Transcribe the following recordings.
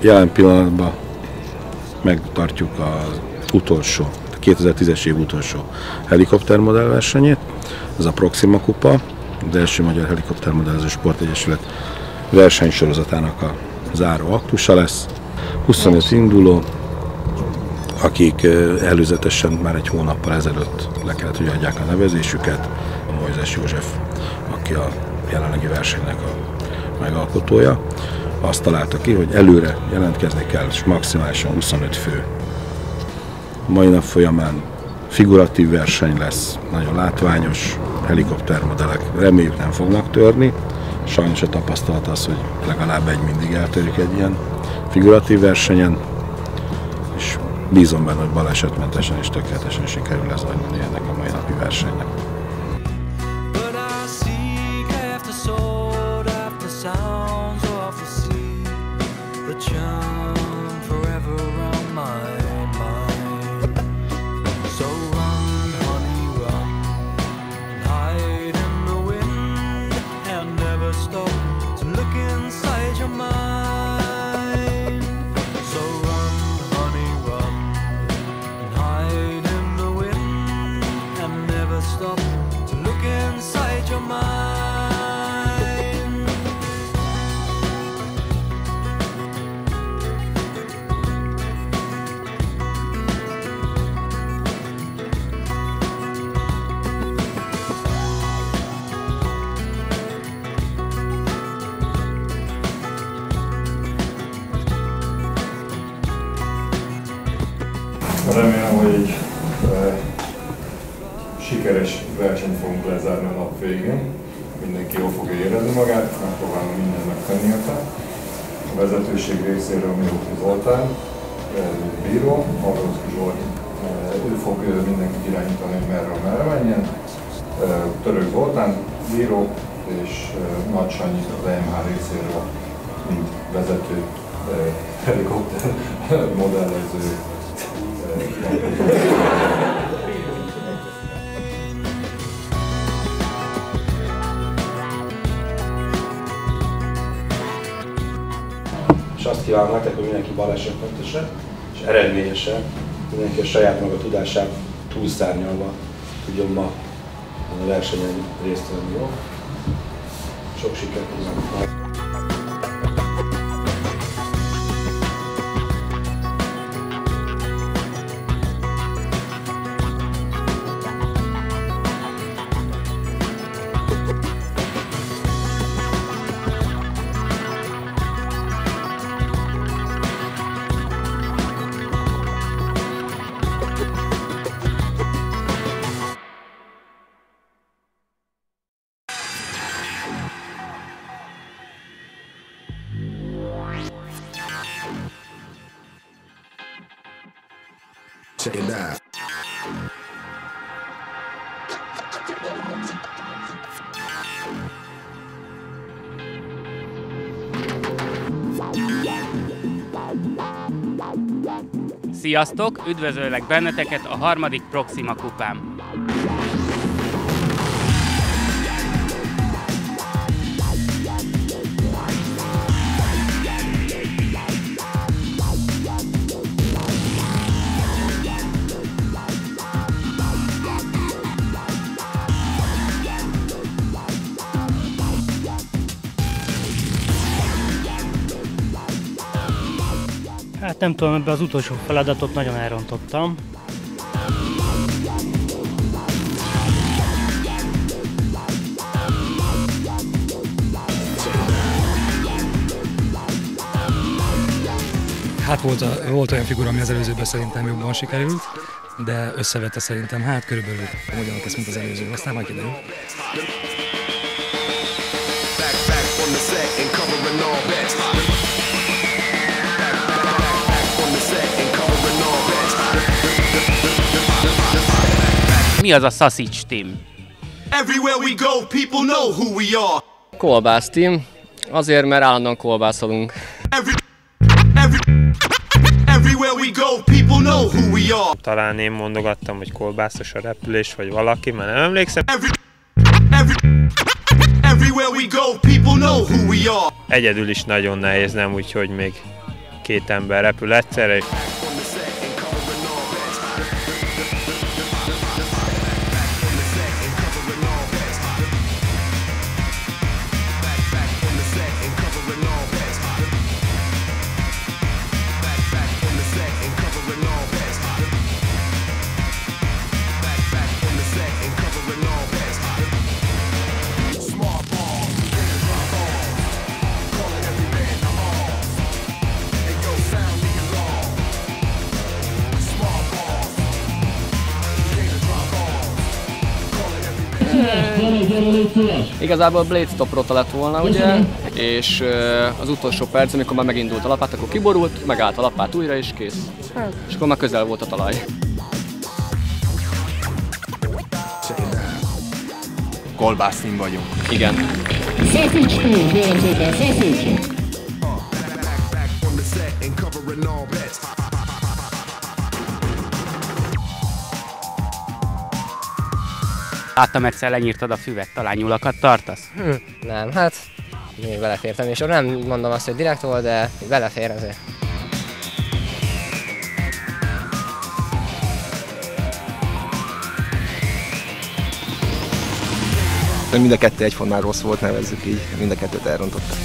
Jelen pillanatban megtartjuk az utolsó, 2010-es év utolsó helikoptermodell versenyét. Ez a Proxima Kupa, az első magyar helikoptermodellező sportegyesület versenysorozatának a záró aktusa lesz. 25 induló, akik előzetesen már egy hónappal ezelőtt le kellett, hogy adják a nevezésüket. A Mojzes József, aki a jelenlegi versenynek a megalkotója, azt találta ki, hogy előre jelentkezni kell, és maximálisan 25 fő. A mai nap folyamán figuratív verseny lesz, nagyon látványos, helikoptermodellek reméljük nem fognak törni. Sajnos a tapasztalat az, hogy legalább egy mindig eltörik egy ilyen figuratív versenyen, és bízom benne, hogy balesetmentesen és tökéletesen sikerül lezajlani ennek a mai napi versenynek. Remélem, hogy egy sikeres versenyt fogunk lezárni a nap végén. Mindenki jól fogja érezni magát, megpróbálom mindent megtenni érte. A vezetőség részéről Mióti Zoltán, bíró, Mavrowski Zsolt, ő fog mindenkit irányítani, hogy merre menjen. Török Zoltán, bíró, és Nagy Sanyi az EMH részéről, mint vezető helikopter modellező. És azt kívánom nektek, hogy mindenki balesetmentesen és eredményesen, mindenki a saját maga tudását túlszárnyalva tudjon ma a versenyen részt venni, jó? Sok sikert kívánok! Check it out. Sziasztok! Üdvözöllek benneteket a harmadik Proxima kupán. Hát nem tudom, ebben az utolsó feladatot nagyon elrontottam. Hát volt olyan figura, ami az előzőben szerintem jobban sikerült, de összevette szerintem, hát körülbelül ugyanott ezt, mint az előző, aztán majd kiderül. Mi az a Sausage Team? Kolbász Team, azért, mert állandóan kolbászolunk. Talán én mondogattam, hogy kolbászos a repülés, vagy valaki, már nem emlékszem. Egyedül is nagyon nehéz, nem, úgyhogy még két ember repül egyszerre. Igazából Blade Stop rota lett volna, ugye, és az utolsó perc, amikor már megindult a lapát, akkor kiborult, megállt a lapát újra, és kész. És akkor már közel volt a talaj. Kolbásztin vagyunk. Igen. Láttam, egyszer lenyírtad a füvet, talán nyulakat tartasz? Nem, hát még belefértem, és nem mondom azt, hogy direkt volt, de belefér azért. Mind a kettő egyformán rossz volt, nevezzük így, mind a kettőt elrontottak.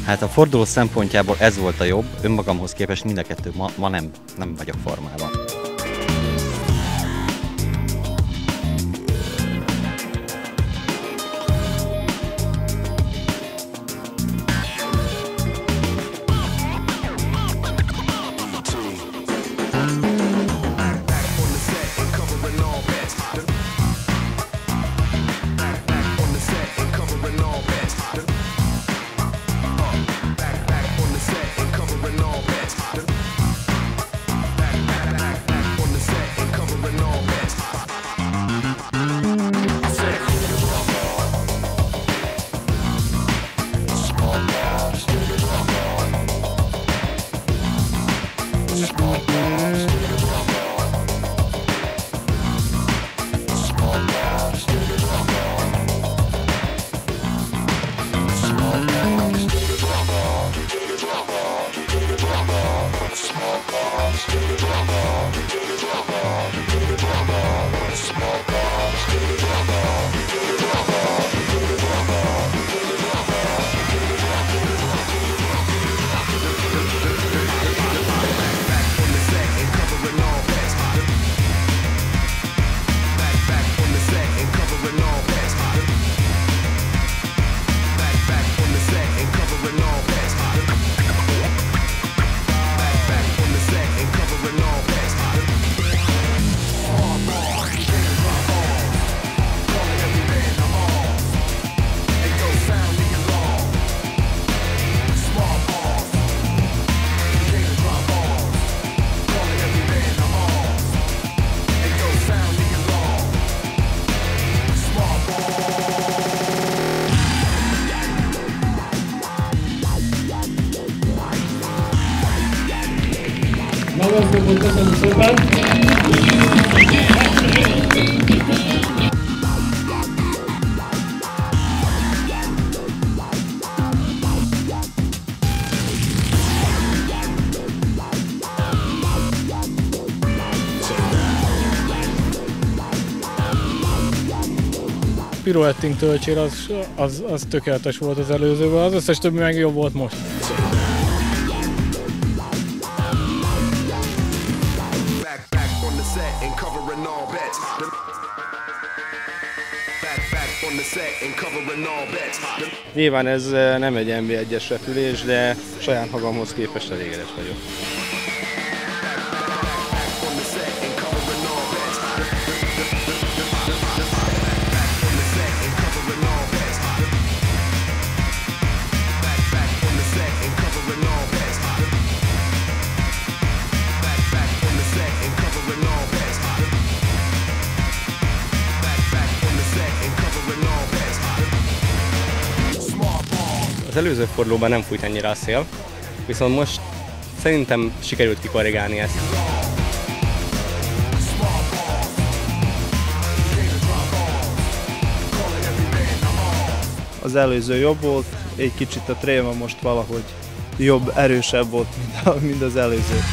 Hát a forduló szempontjából ez volt a jobb, önmagamhoz képest mind a kettő ma nem vagyok formában. Köszönöm szépen! Pirouetting töltsér az tökéletes volt az előzőben, az összes többi meg jobb volt most. Nyilván ez nem egy NB1-es repülés, de saját magamhoz képest elégedett vagyok. Az előző fordulóban nem fújt ennyire a szél, viszont most szerintem sikerült kikorrigálni ezt. Az előző jobb volt, egy kicsit a tréma most valahogy jobb, erősebb volt, mint az előző.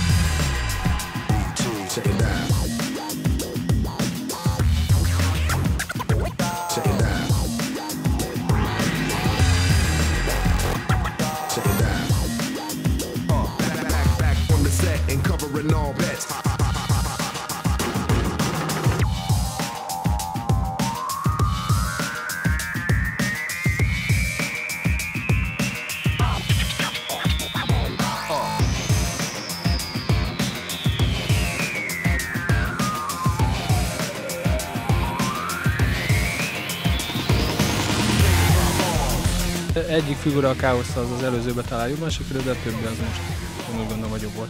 Egyik figura a káosz az előzőben talán jobban sikerült, de a többi az most úgy gondolom, hogy jobb volt.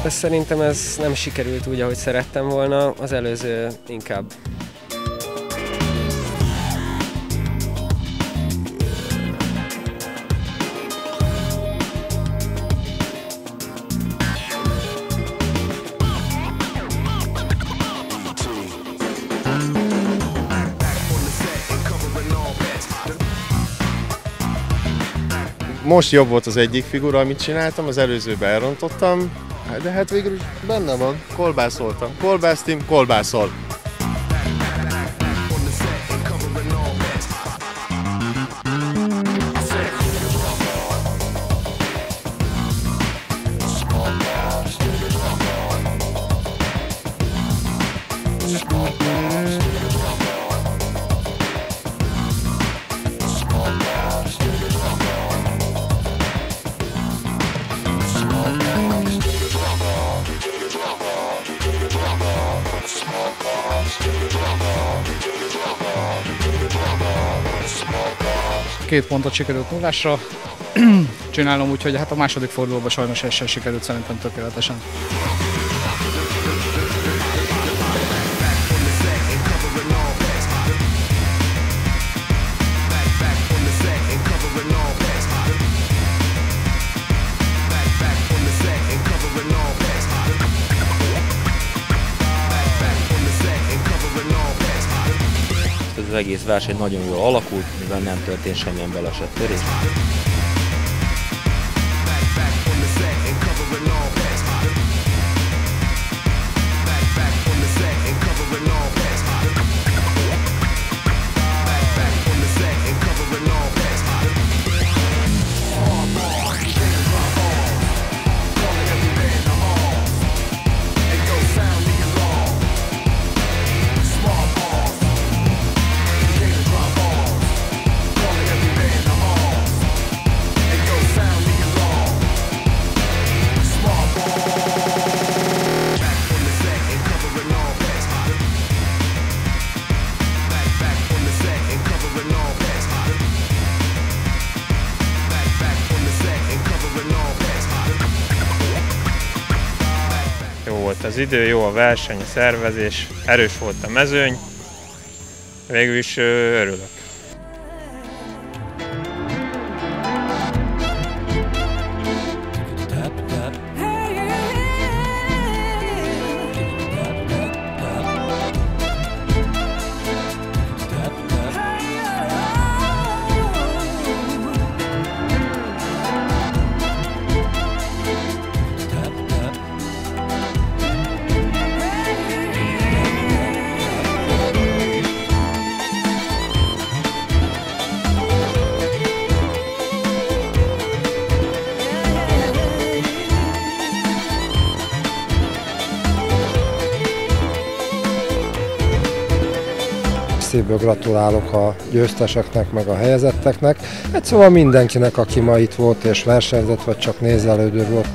Szerintem ez nem sikerült úgy, ahogy szerettem volna, az előző inkább. Most jobb volt az egyik figura, amit csináltam, az előzőben elrontottam, de hát végül is benne van, kolbászoltam. Kolbásztim, kolbászol. Két pontot sikerült nullásra csinálom, úgyhogy hát a második fordulóban sajnos ez sem sikerült szerintem tökéletesen. Az egész verseny nagyon jól alakult, mivel nem történt semmilyen baleset törés. Jó volt az idő, jó a verseny, a szervezés, erős volt a mezőny, végül is örülök. Szívből gratulálok a győzteseknek, meg a helyezetteknek. Hát szóval mindenkinek, aki ma itt volt és versenyzett, vagy csak nézelődő volt.